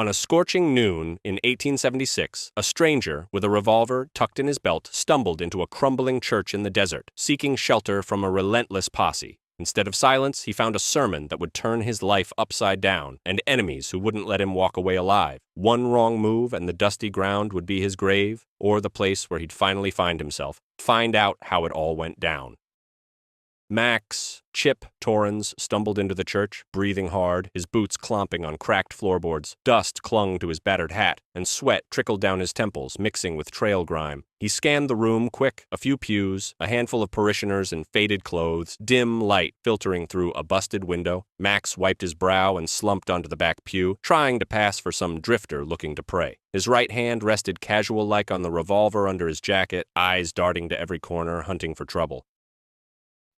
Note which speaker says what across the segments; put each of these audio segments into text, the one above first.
Speaker 1: On a scorching noon in 1876, a stranger with a revolver tucked in his belt stumbled into a crumbling church in the desert, seeking shelter from a relentless posse. Instead of silence, he found a sermon that would turn his life upside down, and enemies who wouldn't let him walk away alive. One wrong move and the dusty ground would be his grave, or the place where he'd finally find himself. Find out how it all went down. Chip Torrens stumbled into the church, breathing hard, his boots clomping on cracked floorboards. Dust clung to his battered hat, and sweat trickled down his temples, mixing with trail grime. He scanned the room quick, a few pews, a handful of parishioners in faded clothes, dim light filtering through a busted window. Max wiped his brow and slumped onto the back pew, trying to pass for some drifter looking to pray. His right hand rested casual-like on the revolver under his jacket, eyes darting to every corner, hunting for trouble.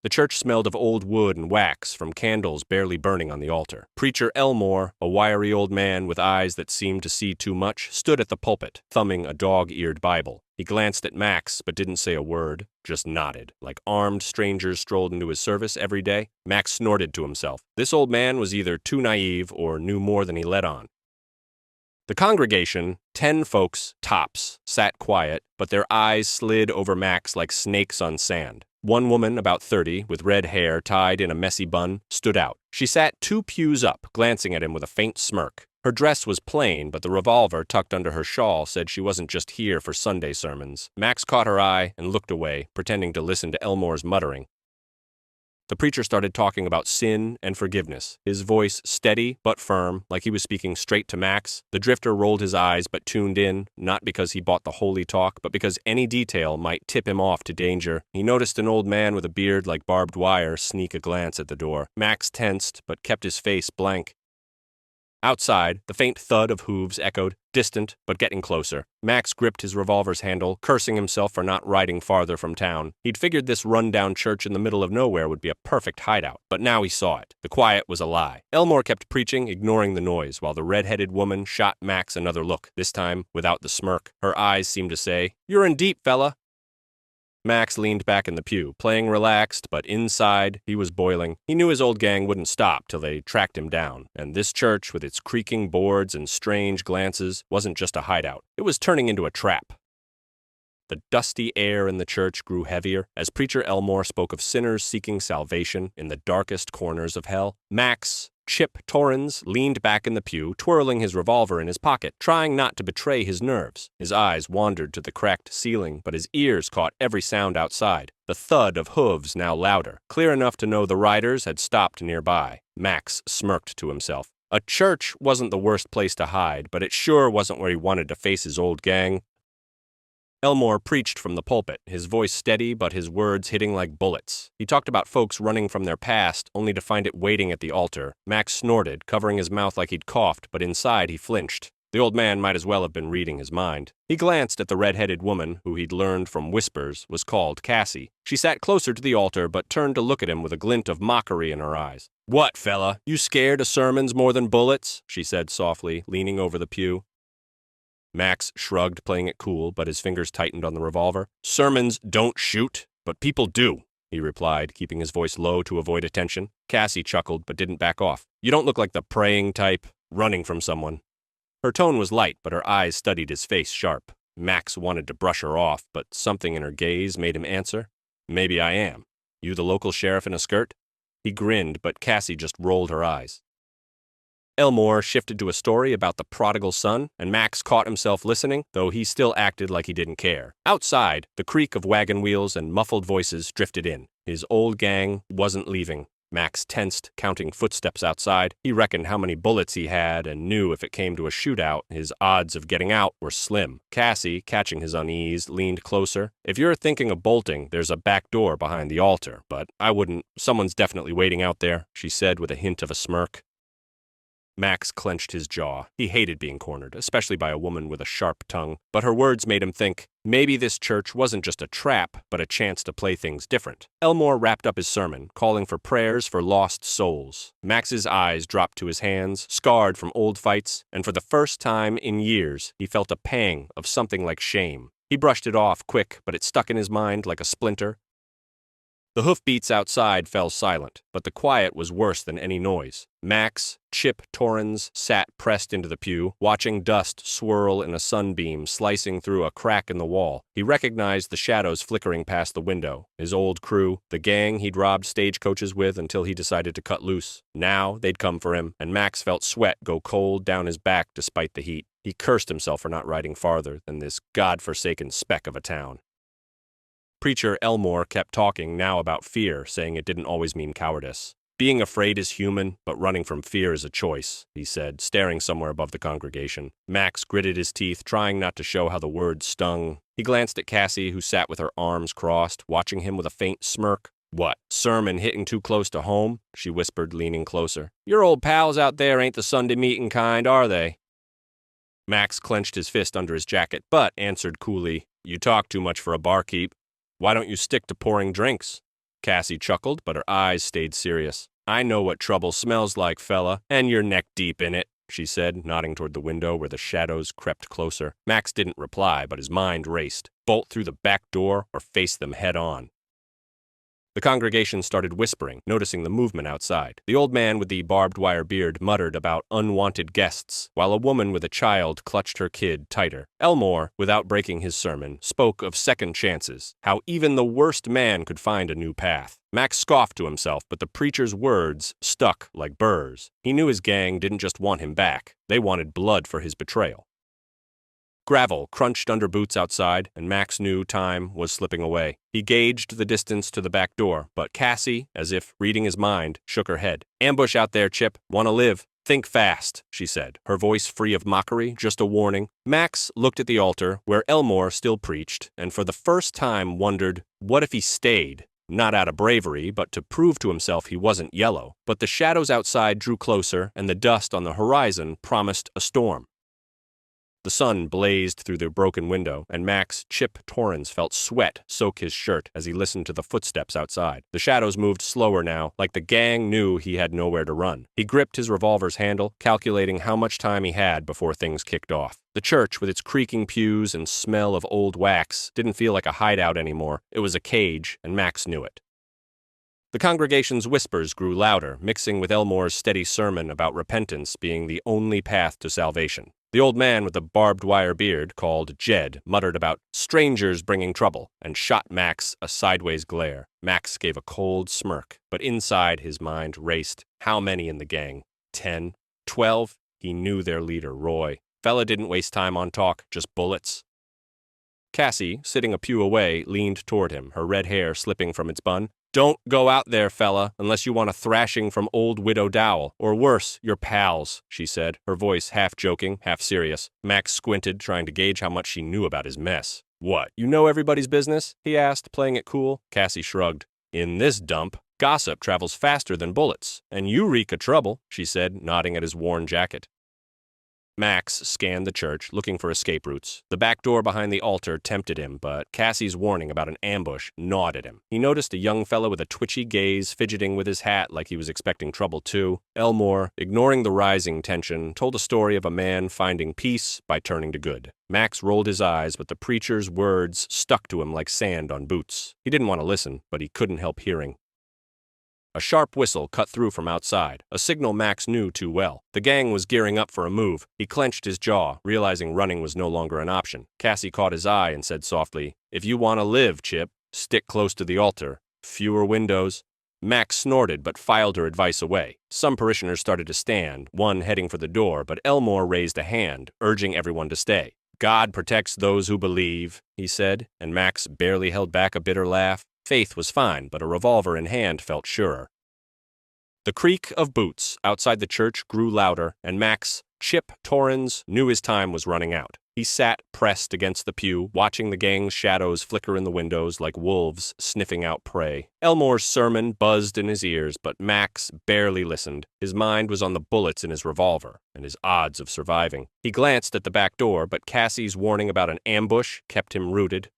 Speaker 1: The church smelled of old wood and wax from candles barely burning on the altar. Preacher Elmore, a wiry old man with eyes that seemed to see too much, stood at the pulpit, thumbing a dog-eared Bible. He glanced at Max, but didn't say a word, just nodded. Like armed strangers strolled into his service every day, Max snorted to himself. This old man was either too naive or knew more than he let on. The congregation, 10 folks, tops, sat quiet, but their eyes slid over Max like snakes on sand. One woman, about 30, with red hair tied in a messy bun, stood out. She sat 2 pews up, glancing at him with a faint smirk. Her dress was plain, but the revolver tucked under her shawl said she wasn't just here for Sunday sermons. Max caught her eye and looked away, pretending to listen to Elmore's muttering. The preacher started talking about sin and forgiveness, his voice steady but firm, like he was speaking straight to Max. The drifter rolled his eyes but tuned in, not because he bought the holy talk, but because any detail might tip him off to danger. He noticed an old man with a beard like barbed wire sneak a glance at the door. Max tensed, but kept his face blank. Outside, the faint thud of hooves echoed, distant, but getting closer. Max gripped his revolver's handle, cursing himself for not riding farther from town. He'd figured this run-down church in the middle of nowhere would be a perfect hideout, but now he saw it. The quiet was a lie. Elmore kept preaching, ignoring the noise, while the red-headed woman shot Max another look, this time without the smirk. Her eyes seemed to say, "You're in deep, fella." Max leaned back in the pew, playing relaxed, but inside, he was boiling. He knew his old gang wouldn't stop till they tracked him down, and this church, with its creaking boards and strange glances, wasn't just a hideout. It was turning into a trap. The dusty air in the church grew heavier as Preacher Elmore spoke of sinners seeking salvation in the darkest corners of hell. Chip Torrens leaned back in the pew, twirling his revolver in his pocket, trying not to betray his nerves. His eyes wandered to the cracked ceiling, but his ears caught every sound outside. The thud of hooves now louder, clear enough to know the riders had stopped nearby. Max smirked to himself. A church wasn't the worst place to hide, but it sure wasn't where he wanted to face his old gang. Elmore preached from the pulpit, his voice steady but his words hitting like bullets. He talked about folks running from their past only to find it waiting at the altar. Max snorted, covering his mouth like he'd coughed, but inside he flinched. The old man might as well have been reading his mind. He glanced at the red-headed woman, who he'd learned from whispers was called Cassie. She sat closer to the altar but turned to look at him with a glint of mockery in her eyes. "What, fella? You scared of sermons more than bullets?" she said softly, leaning over the pew. Max shrugged, playing it cool, but his fingers tightened on the revolver. "Sermons don't shoot, but people do," he replied, keeping his voice low to avoid attention. Cassie chuckled, but didn't back off. "You don't look like the praying type, running from someone." Her tone was light, but her eyes studied his face sharp. Max wanted to brush her off, but something in her gaze made him answer. "Maybe I am. You the local sheriff in a skirt?" He grinned, but Cassie just rolled her eyes. Elmore shifted to a story about the prodigal son, and Max caught himself listening, though he still acted like he didn't care. Outside, the creak of wagon wheels and muffled voices drifted in. His old gang wasn't leaving. Max tensed, counting footsteps outside. He reckoned how many bullets he had and knew if it came to a shootout, his odds of getting out were slim. Cassie, catching his unease, leaned closer. "If you're thinking of bolting, there's a back door behind the altar, but I wouldn't. Someone's definitely waiting out there," she said with a hint of a smirk. Max clenched his jaw. He hated being cornered, especially by a woman with a sharp tongue. But her words made him think, maybe this church wasn't just a trap, but a chance to play things different. Elmore wrapped up his sermon, calling for prayers for lost souls. Max's eyes dropped to his hands, scarred from old fights, and for the first time in years, he felt a pang of something like shame. He brushed it off quick, but it stuck in his mind like a splinter. The hoofbeats outside fell silent, but the quiet was worse than any noise. Max, Chip Torrens sat pressed into the pew, watching dust swirl in a sunbeam slicing through a crack in the wall. He recognized the shadows flickering past the window. His old crew, the gang he'd robbed stagecoaches with until he decided to cut loose. Now they'd come for him, and Max felt sweat go cold down his back despite the heat. He cursed himself for not riding farther than this godforsaken speck of a town. Preacher Elmore kept talking now about fear, saying it didn't always mean cowardice. Being afraid is human, but running from fear is a choice, he said, staring somewhere above the congregation. Max gritted his teeth, trying not to show how the words stung. He glanced at Cassie, who sat with her arms crossed, watching him with a faint smirk. "What, sermon hitting too close to home?" she whispered, leaning closer. "Your old pals out there ain't the Sunday meeting kind, are they?" Max clenched his fist under his jacket, but answered coolly, "You talk too much for a barkeep. Why don't you stick to pouring drinks?" Cassie chuckled, but her eyes stayed serious. "I know what trouble smells like, fella, and you're neck deep in it," she said, nodding toward the window where the shadows crept closer. Max didn't reply, but his mind raced. Bolt through the back door or face them head on. The congregation started whispering, noticing the movement outside. The old man with the barbed wire beard muttered about unwanted guests, while a woman with a child clutched her kid tighter. Elmore, without breaking his sermon, spoke of second chances, how even the worst man could find a new path. Max scoffed to himself, but the preacher's words stuck like burrs. He knew his gang didn't just want him back, they wanted blood for his betrayal. Gravel crunched under boots outside, and Max knew time was slipping away. He gauged the distance to the back door, but Cassie, as if reading his mind, shook her head. "Ambush out there, Chip. Want to live. Think fast," she said, her voice free of mockery, just a warning. Max looked at the altar, where Elmore still preached, and for the first time wondered, what if he stayed? Not out of bravery, but to prove to himself he wasn't yellow. But the shadows outside drew closer, and the dust on the horizon promised a storm. The sun blazed through the broken window, and Max Chip Torrens felt sweat soak his shirt as he listened to the footsteps outside. The shadows moved slower now, like the gang knew he had nowhere to run. He gripped his revolver's handle, calculating how much time he had before things kicked off. The church, with its creaking pews and smell of old wax, didn't feel like a hideout anymore. It was a cage, and Max knew it. The congregation's whispers grew louder, mixing with Elmore's steady sermon about repentance being the only path to salvation. The old man with the barbed wire beard, called Jed, muttered about strangers bringing trouble and shot Max a sideways glare. Max gave a cold smirk, but inside his mind raced. How many in the gang? 10? 12? He knew their leader, Roy. Fella didn't waste time on talk, just bullets. Cassie, sitting a pew away, leaned toward him, her red hair slipping from its bun. "Don't go out there, fella, unless you want a thrashing from old Widow Dowell, or worse, your pals," she said, her voice half joking, half serious. Max squinted, trying to gauge how much she knew about his mess. "What, you know everybody's business?" he asked, playing it cool. Cassie shrugged. "In this dump, gossip travels faster than bullets, and you reek of trouble," she said, nodding at his worn jacket. Max scanned the church, looking for escape routes. The back door behind the altar tempted him, but Cassie's warning about an ambush gnawed at him. He noticed a young fellow with a twitchy gaze fidgeting with his hat like he was expecting trouble too. Elmore, ignoring the rising tension, told a story of a man finding peace by turning to good. Max rolled his eyes, but the preacher's words stuck to him like sand on boots. He didn't want to listen, but he couldn't help hearing. A sharp whistle cut through from outside, a signal Max knew too well. The gang was gearing up for a move. He clenched his jaw, realizing running was no longer an option. Cassie caught his eye and said softly, "If you want to live, Chip, stick close to the altar. Fewer windows." Max snorted but filed her advice away. Some parishioners started to stand, one heading for the door, but Elmore raised a hand, urging everyone to stay. "God protects those who believe," he said, and Max barely held back a bitter laugh. Faith was fine, but a revolver in hand felt surer. The creak of boots outside the church grew louder, and Max Chip Torrens knew his time was running out. He sat pressed against the pew, watching the gang's shadows flicker in the windows like wolves sniffing out prey. Elmore's sermon buzzed in his ears, but Max barely listened. His mind was on the bullets in his revolver and his odds of surviving. He glanced at the back door, but Cassie's warning about an ambush kept him rooted.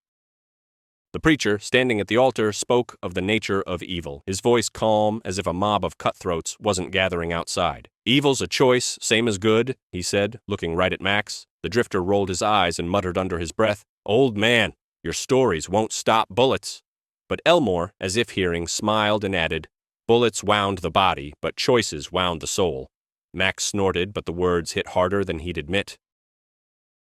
Speaker 1: The preacher, standing at the altar, spoke of the nature of evil, his voice calm as if a mob of cutthroats wasn't gathering outside. "Evil's a choice, same as good," he said, looking right at Max. The drifter rolled his eyes and muttered under his breath, "Old man, your stories won't stop bullets." But Elmore, as if hearing, smiled and added, "Bullets wound the body, but choices wound the soul." Max snorted, but the words hit harder than he'd admit.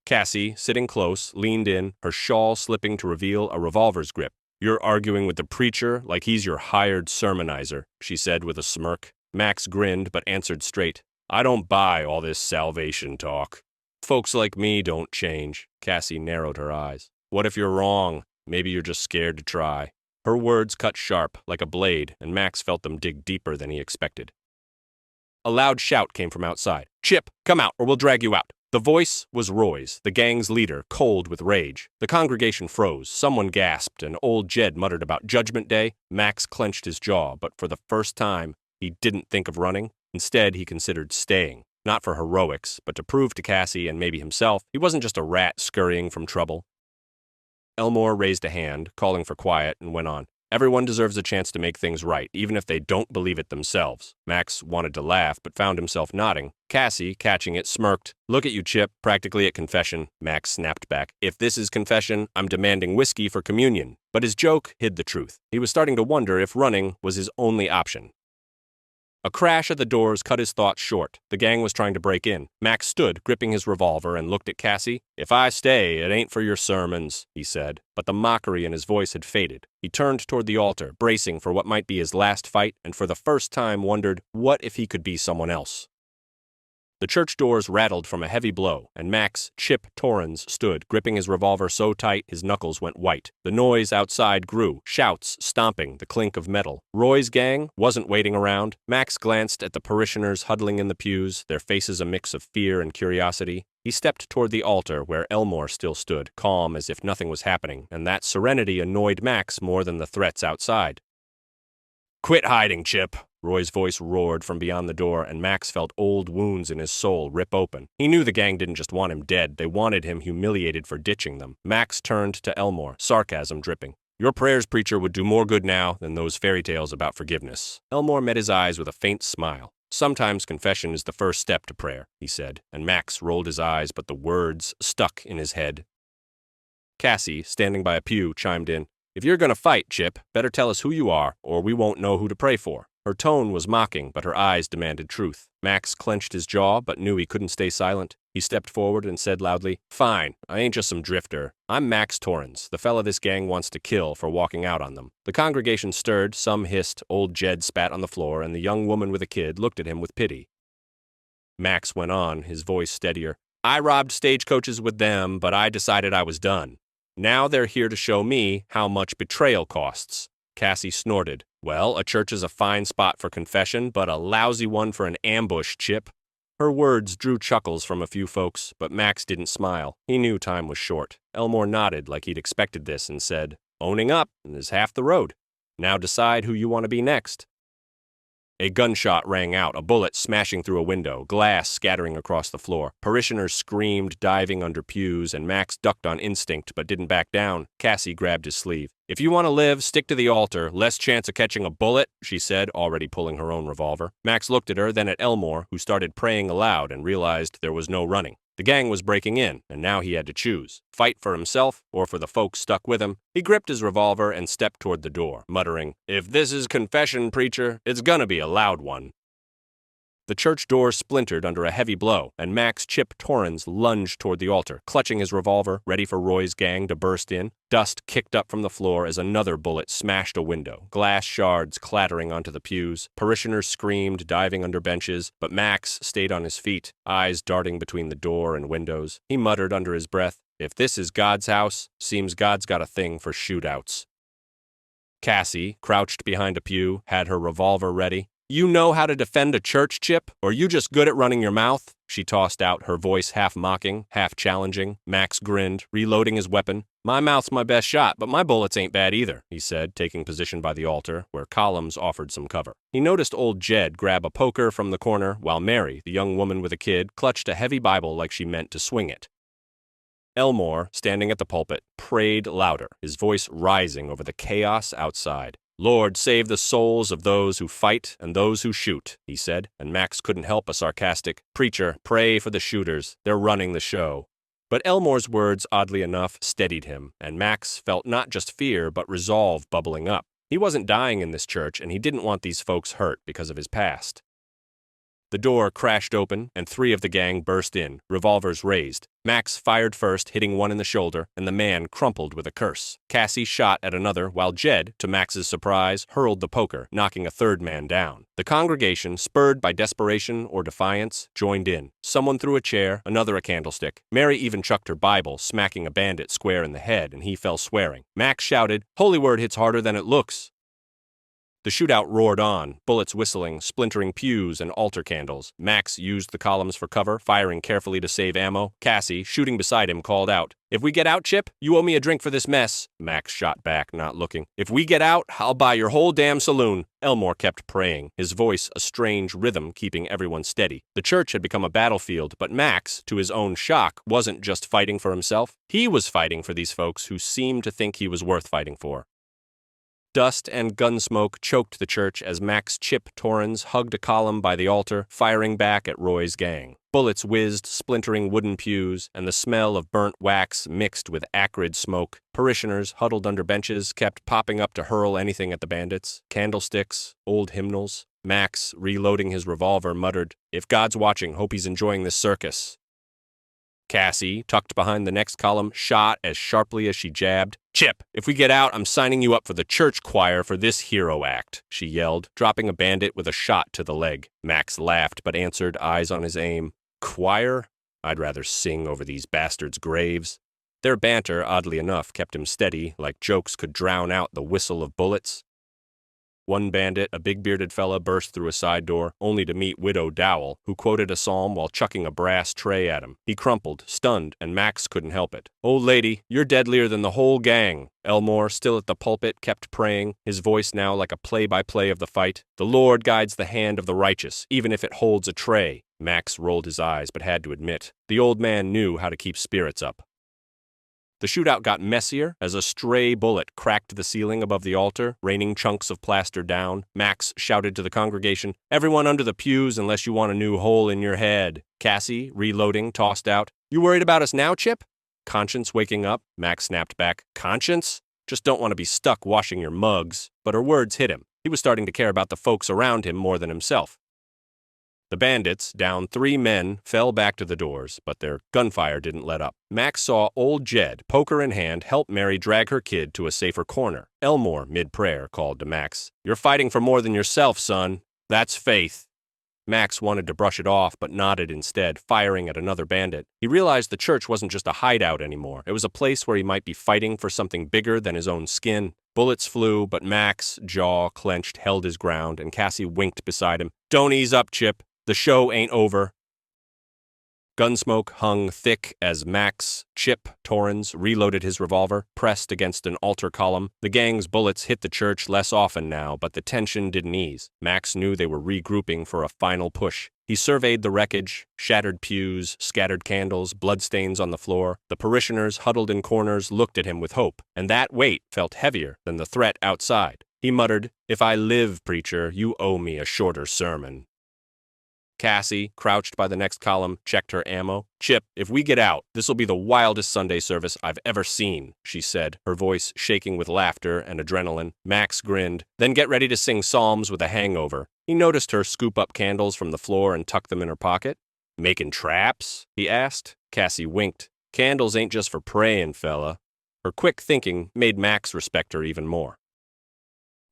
Speaker 1: Cassie, sitting close, leaned in, her shawl slipping to reveal a revolver's grip. "You're arguing with the preacher like he's your hired sermonizer," she said with a smirk. Max grinned but answered straight, "I don't buy all this salvation talk. Folks like me don't change." Cassie narrowed her eyes. "What if you're wrong? Maybe you're just scared to try." Her words cut sharp, like a blade, and Max felt them dig deeper than he expected. A loud shout came from outside. "Chip, come out, or we'll drag you out." The voice was Roy's, the gang's leader, cold with rage. The congregation froze. Someone gasped, and old Jed muttered about Judgment Day. Max clenched his jaw, but for the first time, he didn't think of running. Instead, he considered staying. Not for heroics, but to prove to Cassie and maybe himself he wasn't just a rat scurrying from trouble. Elmore raised a hand, calling for quiet, and went on. "Everyone deserves a chance to make things right, even if they don't believe it themselves." Max wanted to laugh, but found himself nodding. Cassie, catching it, smirked. "Look at you, Chip, practically at confession." Max snapped back. "If this is confession, I'm demanding whiskey for communion." But his joke hid the truth. He was starting to wonder if running was his only option. A crash at the doors cut his thoughts short. The gang was trying to break in. Max stood, gripping his revolver, and looked at Cassie. "If I stay, it ain't for your sermons," he said. But the mockery in his voice had faded. He turned toward the altar, bracing for what might be his last fight, and for the first time wondered, what if he could be someone else? The church doors rattled from a heavy blow, and Max, Chip Torrens, stood, gripping his revolver so tight his knuckles went white. The noise outside grew, shouts, stomping, the clink of metal. Roy's gang wasn't waiting around. Max glanced at the parishioners huddling in the pews, their faces a mix of fear and curiosity. He stepped toward the altar where Elmore still stood, calm as if nothing was happening, and that serenity annoyed Max more than the threats outside. "Quit hiding, Chip!" Roy's voice roared from beyond the door, and Max felt old wounds in his soul rip open. He knew the gang didn't just want him dead, they wanted him humiliated for ditching them. Max turned to Elmore, sarcasm dripping. "Your prayers, preacher, would do more good now than those fairy tales about forgiveness." Elmore met his eyes with a faint smile. "Sometimes confession is the first step to prayer," he said, and Max rolled his eyes, but the words stuck in his head. Cassie, standing by a pew, chimed in. "If you're going to fight, Chip, better tell us who you are, or we won't know who to pray for." Her tone was mocking, but her eyes demanded truth. Max clenched his jaw, but knew he couldn't stay silent. He stepped forward and said loudly, "Fine, I ain't just some drifter. I'm Max Torrens, the fella this gang wants to kill for walking out on them." The congregation stirred, some hissed, old Jed spat on the floor, and the young woman with a kid looked at him with pity. Max went on, his voice steadier. "I robbed stagecoaches with them, but I decided I was done. Now they're here to show me how much betrayal costs." Cassie snorted. "Well, a church is a fine spot for confession, but a lousy one for an ambush, Chip." Her words drew chuckles from a few folks, but Max didn't smile. He knew time was short. Elmore nodded like he'd expected this and said, "Owning up is half the road. Now decide who you want to be next." A gunshot rang out, a bullet smashing through a window, glass scattering across the floor. Parishioners screamed, diving under pews, and Max ducked on instinct but didn't back down. Cassie grabbed his sleeve. "If you want to live, stick to the altar. Less chance of catching a bullet," she said, already pulling her own revolver. Max looked at her, then at Elmore, who started praying aloud and realized there was no running. The gang was breaking in, and now he had to choose. Fight for himself or for the folks stuck with him. He gripped his revolver and stepped toward the door, muttering, "If this is confession, preacher, it's gonna be a loud one." The church door splintered under a heavy blow, and Max Chip Torrens lunged toward the altar, clutching his revolver, ready for Roy's gang to burst in. Dust kicked up from the floor as another bullet smashed a window, glass shards clattering onto the pews. Parishioners screamed, diving under benches, but Max stayed on his feet, eyes darting between the door and windows. He muttered under his breath, "If this is God's house, seems God's got a thing for shootouts." Cassie, crouched behind a pew, had her revolver ready. "You know how to defend a church, Chip? Or you just good at running your mouth?" She tossed out, her voice half mocking, half challenging. Max grinned, reloading his weapon. "My mouth's my best shot, but my bullets ain't bad either," he said, taking position by the altar, where columns offered some cover. He noticed old Jed grab a poker from the corner, while Mary, the young woman with a kid, clutched a heavy Bible like she meant to swing it. Elmore, standing at the pulpit, prayed louder, his voice rising over the chaos outside. "Lord, save the souls of those who fight and those who shoot," he said, and Max couldn't help a sarcastic, "Preacher, pray for the shooters. They're running the show." But Elmore's words, oddly enough, steadied him, and Max felt not just fear but resolve bubbling up. He wasn't dying in this church, and he didn't want these folks hurt because of his past. The door crashed open, and 3 of the gang burst in, revolvers raised. Max fired first, hitting one in the shoulder, and the man crumpled with a curse. Cassie shot at another, while Jed, to Max's surprise, hurled the poker, knocking a 3rd man down. The congregation, spurred by desperation or defiance, joined in. Someone threw a chair, another a candlestick. Mary even chucked her Bible, smacking a bandit square in the head, and he fell swearing. Max shouted, "Holy word hits harder than it looks." The shootout roared on, bullets whistling, splintering pews and altar candles. Max used the columns for cover, firing carefully to save ammo. Cassie, shooting beside him, called out, "If we get out, Chip, you owe me a drink for this mess." Max shot back, not looking. "If we get out, I'll buy your whole damn saloon." Elmore kept praying, his voice a strange rhythm keeping everyone steady. The church had become a battlefield, but Max, to his own shock, wasn't just fighting for himself. He was fighting for these folks who seemed to think he was worth fighting for. Dust and gun smoke choked the church as Max Chip Torrens hugged a column by the altar, firing back at Roy's gang. Bullets whizzed, splintering wooden pews, and the smell of burnt wax mixed with acrid smoke. Parishioners, huddled under benches, kept popping up to hurl anything at the bandits. Candlesticks, old hymnals. Max, reloading his revolver, muttered, "If God's watching, hope he's enjoying this circus." Cassie, tucked behind the next column, shot as sharply as she jabbed. "Chip, if we get out, I'm signing you up for the church choir for this hero act," she yelled, dropping a bandit with a shot to the leg. Max laughed, but answered, eyes on his aim, "Choir? I'd rather sing over these bastards' graves." Their banter, oddly enough, kept him steady, like jokes could drown out the whistle of bullets. One bandit, a big-bearded fella, burst through a side door, only to meet Widow Dowell, who quoted a psalm while chucking a brass tray at him. He crumpled, stunned, and Max couldn't help it. "Old lady, you're deadlier than the whole gang." Elmore, still at the pulpit, kept praying, his voice now like a play-by-play of the fight. "The Lord guides the hand of the righteous, even if it holds a tray." Max rolled his eyes, but had to admit, the old man knew how to keep spirits up. The shootout got messier as a stray bullet cracked the ceiling above the altar, raining chunks of plaster down. Max shouted to the congregation, "Everyone under the pews unless you want a new hole in your head." Cassie, reloading, tossed out, "You worried about us now, Chip?" Conscience waking up, Max snapped back, "Conscience? Just don't want to be stuck washing your mugs." But her words hit him. He was starting to care about the folks around him more than himself. The bandits, down 3 men, fell back to the doors, but their gunfire didn't let up. Max saw old Jed, poker in hand, help Mary drag her kid to a safer corner. Elmore, mid-prayer, called to Max, "You're fighting for more than yourself, son. That's faith." Max wanted to brush it off, but nodded instead, firing at another bandit. He realized the church wasn't just a hideout anymore. It was a place where he might be fighting for something bigger than his own skin. Bullets flew, but Max, jaw clenched, held his ground, and Cassie winked beside him. "Don't ease up, Chip. The show ain't over." Gunsmoke hung thick as Max Chip Torrens reloaded his revolver, pressed against an altar column. The gang's bullets hit the church less often now, but the tension didn't ease. Max knew they were regrouping for a final push. He surveyed the wreckage, shattered pews, scattered candles, bloodstains on the floor. The parishioners, huddled in corners, looked at him with hope, and that weight felt heavier than the threat outside. He muttered, "If I live, preacher, you owe me a shorter sermon." Cassie, crouched by the next column, checked her ammo. "Chip, if we get out, this'll be the wildest Sunday service I've ever seen," she said, her voice shaking with laughter and adrenaline. Max grinned. "Then get ready to sing psalms with a hangover." He noticed her scoop up candles from the floor and tuck them in her pocket. "Making traps?" he asked. Cassie winked. "Candles ain't just for praying, fella." Her quick thinking made Max respect her even more.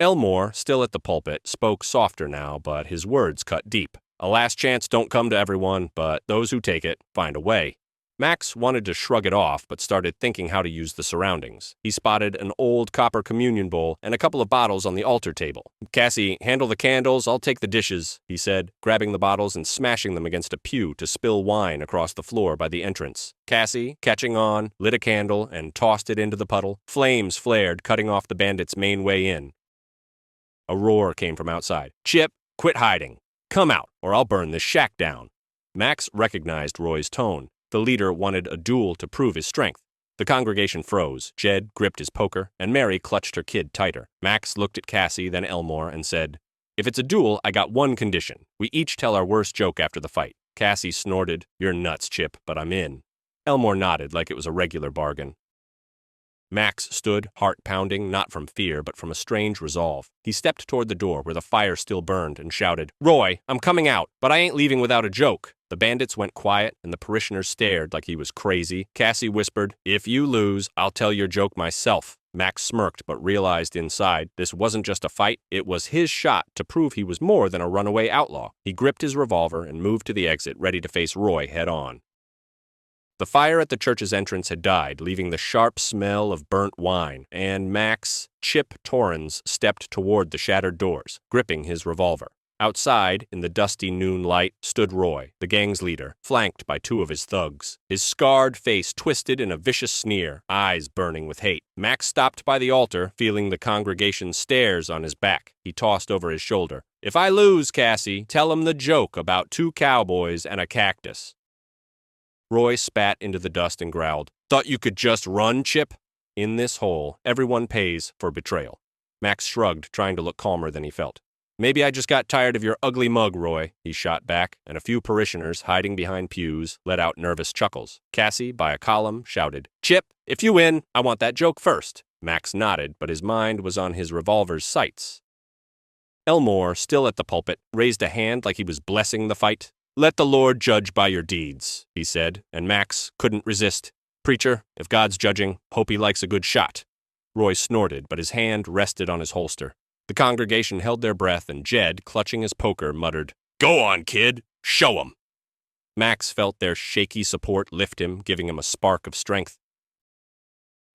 Speaker 1: Elmore, still at the pulpit, spoke softer now, but his words cut deep. "A last chance don't come to everyone, but those who take it find a way." Max wanted to shrug it off, but started thinking how to use the surroundings. He spotted an old copper communion bowl and a couple of bottles on the altar table. "Cassie, handle the candles, I'll take the dishes," he said, grabbing the bottles and smashing them against a pew to spill wine across the floor by the entrance. Cassie, catching on, lit a candle and tossed it into the puddle. Flames flared, cutting off the bandits' main way in. A roar came from outside. "Chip, quit hiding. Come out, or I'll burn this shack down." Max recognized Roy's tone. The leader wanted a duel to prove his strength. The congregation froze. Jed gripped his poker, and Mary clutched her kid tighter. Max looked at Cassie, then Elmore, and said, "If it's a duel, I got one condition. We each tell our worst joke after the fight." Cassie snorted, "You're nuts, Chip, but I'm in." Elmore nodded like it was a regular bargain. Max stood, heart pounding, not from fear, but from a strange resolve. He stepped toward the door where the fire still burned and shouted, "Roy, I'm coming out, but I ain't leaving without a joke." The bandits went quiet, and the parishioners stared like he was crazy. Cassie whispered, "If you lose, I'll tell your joke myself." Max smirked, but realized inside this wasn't just a fight, it was his shot to prove he was more than a runaway outlaw. He gripped his revolver and moved to the exit, ready to face Roy head on. The fire at the church's entrance had died, leaving the sharp smell of burnt wine, and Max, Chip Torrens, stepped toward the shattered doors, gripping his revolver. Outside, in the dusty noon light, stood Roy, the gang's leader, flanked by two of his thugs. His scarred face twisted in a vicious sneer, eyes burning with hate. Max stopped by the altar, feeling the congregation's stares on his back. He tossed over his shoulder, "If I lose, Cassie, tell him the joke about 2 cowboys and a cactus." Roy spat into the dust and growled, "Thought you could just run, Chip?" In this hole, everyone pays for betrayal. Max shrugged, trying to look calmer than he felt. "Maybe I just got tired of your ugly mug, Roy," he shot back, and a few parishioners, hiding behind pews, let out nervous chuckles. Cassie, by a column, shouted, "Chip, if you win, I want that joke first." Max nodded, but his mind was on his revolver's sights. Elmore, still at the pulpit, raised a hand like he was blessing the fight. "Let the Lord judge by your deeds," he said, and Max couldn't resist. "Preacher, if God's judging, hope he likes a good shot." Roy snorted, but his hand rested on his holster. The congregation held their breath, and Jed, clutching his poker, muttered, "Go on, kid, show 'em." Max felt their shaky support lift him, giving him a spark of strength.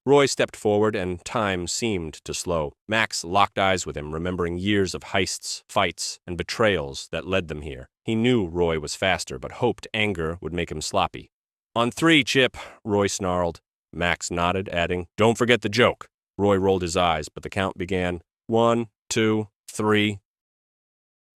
Speaker 1: Roy stepped forward, and time seemed to slow. Max locked eyes with him, remembering years of heists, fights, and betrayals that led them here. He knew Roy was faster, but hoped anger would make him sloppy. "On 3, Chip," Roy snarled. Max nodded, adding, "Don't forget the joke." Roy rolled his eyes, but the count began. 1, 2, 3.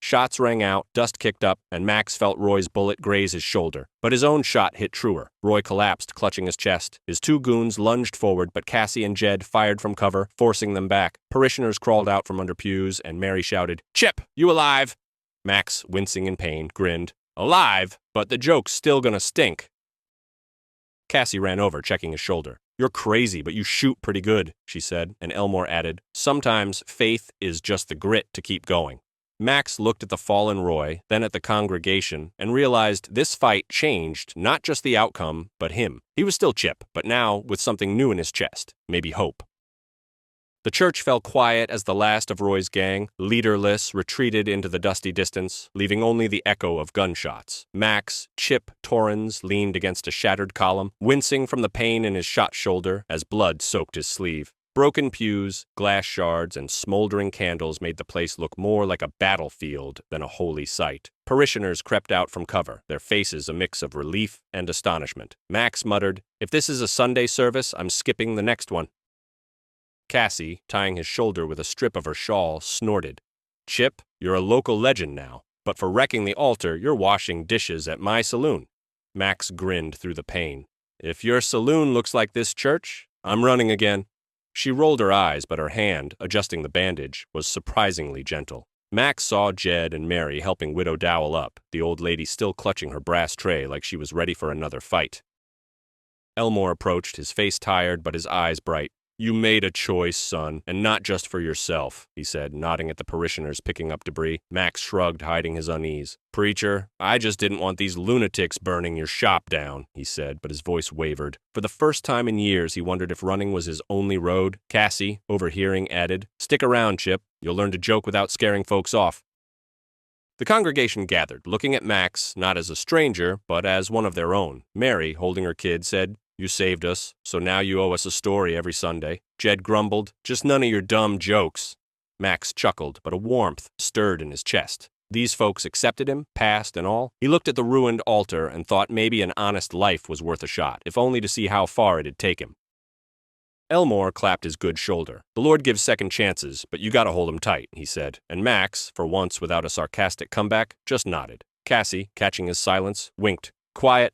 Speaker 1: Shots rang out, dust kicked up, and Max felt Roy's bullet graze his shoulder. But his own shot hit truer. Roy collapsed, clutching his chest. His 2 goons lunged forward, but Cassie and Jed fired from cover, forcing them back. Parishioners crawled out from under pews, and Mary shouted, "Chip, you alive?" Max, wincing in pain, grinned. "Alive? But the joke's still gonna stink." Cassie ran over, checking his shoulder. "You're crazy, but you shoot pretty good," she said, and Elmore added, "Sometimes faith is just the grit to keep going." Max looked at the fallen Roy, then at the congregation, and realized this fight changed not just the outcome, but him. He was still Chip, but now with something new in his chest, maybe hope. The church fell quiet as the last of Roy's gang, leaderless, retreated into the dusty distance, leaving only the echo of gunshots. Max, Chip Torrens, leaned against a shattered column, wincing from the pain in his shot shoulder as blood soaked his sleeve. Broken pews, glass shards, and smoldering candles made the place look more like a battlefield than a holy site. Parishioners crept out from cover, their faces a mix of relief and astonishment. Max muttered, "If this is a Sunday service, I'm skipping the next one." Cassie, tying his shoulder with a strip of her shawl, snorted. "Chip, you're a local legend now, but for wrecking the altar, you're washing dishes at my saloon." Max grinned through the pain. "If your saloon looks like this church, I'm running again." She rolled her eyes, but her hand, adjusting the bandage, was surprisingly gentle. Max saw Jed and Mary helping Widow Dowell up, the old lady still clutching her brass tray like she was ready for another fight. Elmore approached, his face tired but his eyes bright. "You made a choice, son, and not just for yourself," he said, nodding at the parishioners picking up debris. Max shrugged, hiding his unease. "Preacher, I just didn't want these lunatics burning your shop down," he said, but his voice wavered. For the first time in years, he wondered if running was his only road. Cassie, overhearing, added, "Stick around, Chip. You'll learn to joke without scaring folks off." The congregation gathered, looking at Max not as a stranger, but as one of their own. Mary, holding her kid, said, "You saved us, so now you owe us a story every Sunday." Jed grumbled, "Just none of your dumb jokes." Max chuckled, but a warmth stirred in his chest. These folks accepted him, past and all. He looked at the ruined altar and thought maybe an honest life was worth a shot, if only to see how far it'd take him. Elmore clapped his good shoulder. "The Lord gives second chances, but you gotta hold 'em tight," he said, and Max, for once without a sarcastic comeback, just nodded. Cassie, catching his silence, winked. "Quiet.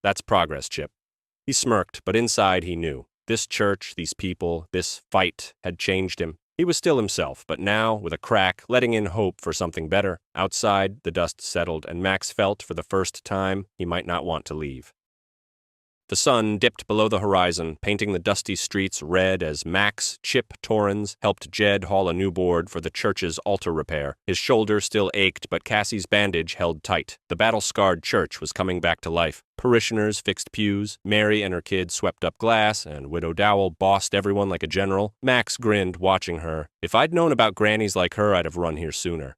Speaker 1: That's progress, Chip." He smirked, but inside he knew. This church, these people, this fight had changed him. He was still himself, but now, with a crack, letting in hope for something better. Outside, the dust settled, and Max felt, for the first time, he might not want to leave. The sun dipped below the horizon, painting the dusty streets red as Max Chip Torrens helped Jed haul a new board for the church's altar repair. His shoulder still ached, but Cassie's bandage held tight. The battle-scarred church was coming back to life. Parishioners fixed pews, Mary and her kids swept up glass, and Widow Dowell bossed everyone like a general. Max grinned, watching her. If I'd known about grannies like her, I'd have run here sooner.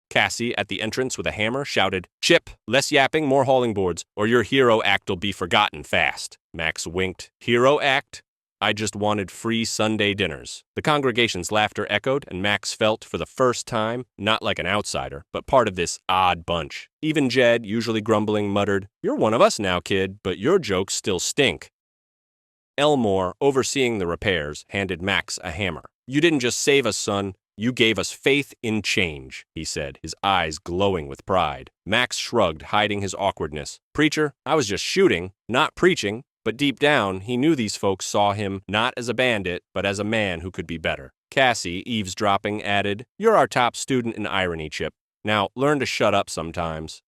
Speaker 1: Cassie, at the entrance with a hammer, shouted, "Chip, less yapping, more hauling boards, or your hero act'll be forgotten fast." Max winked. Hero act? I just wanted free Sunday dinners. The congregation's laughter echoed, and Max felt, for the first time, not like an outsider, but part of this odd bunch. Even Jed, usually grumbling, muttered, "You're one of us now, kid, but your jokes still stink." Elmore, overseeing the repairs, handed Max a hammer. "You didn't just save us, son. You gave us faith in change," he said, his eyes glowing with pride. Max shrugged, hiding his awkwardness. "Preacher, I was just shooting, not preaching." But deep down, he knew these folks saw him not as a bandit, but as a man who could be better. Cassie, eavesdropping, added, "You're our top student in irony, Chip. Now, learn to shut up sometimes."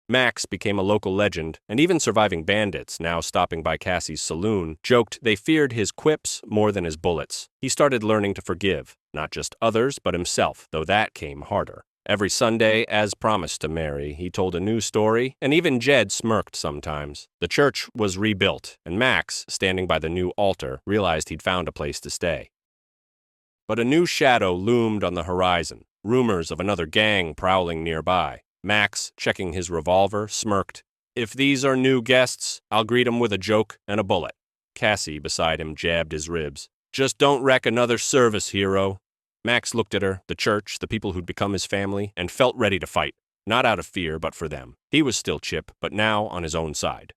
Speaker 1: Max became a local legend, and even surviving bandits, now stopping by Cassie's saloon, joked they feared his quips more than his bullets. He started learning to forgive, not just others, but himself, though that came harder. Every Sunday, as promised to Mary, he told a new story, and even Jed smirked sometimes. The church was rebuilt, and Max, standing by the new altar, realized he'd found a place to stay. But a new shadow loomed on the horizon, rumors of another gang prowling nearby. Max, checking his revolver, smirked. "If these are new guests, I'll greet 'em with a joke and a bullet." Cassie, beside him, jabbed his ribs. "Just don't wreck another service, hero." Max looked at her, the church, the people who'd become his family, and felt ready to fight. Not out of fear, but for them. He was still Chip, but now on his own side.